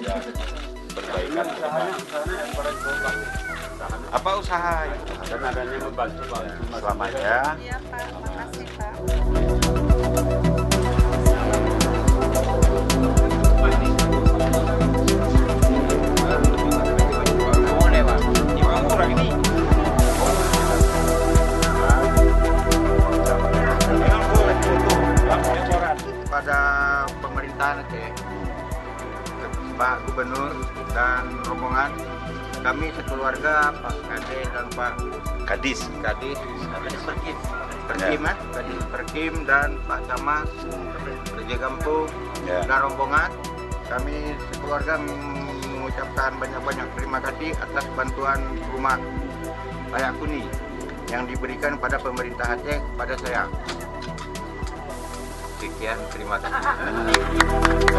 ya perbaikan ke depan. Apa usaha itu? Dan adanya membantu Selamat ya. Iya Pak, makasih Pak. Pada pemerintahan Aceh, Pak Gubernur dan rombongan, kami sekeluarga Pak Kades dan Pak Kadis. Perkim dan Pak Camat, Raja Gampung Ya. dan rombongan, kami sekeluarga mengucapkan banyak-banyak terima kasih atas bantuan rumah layak huni yang diberikan pada pemerintah Aceh kepada saya. Sekian, terima kasih.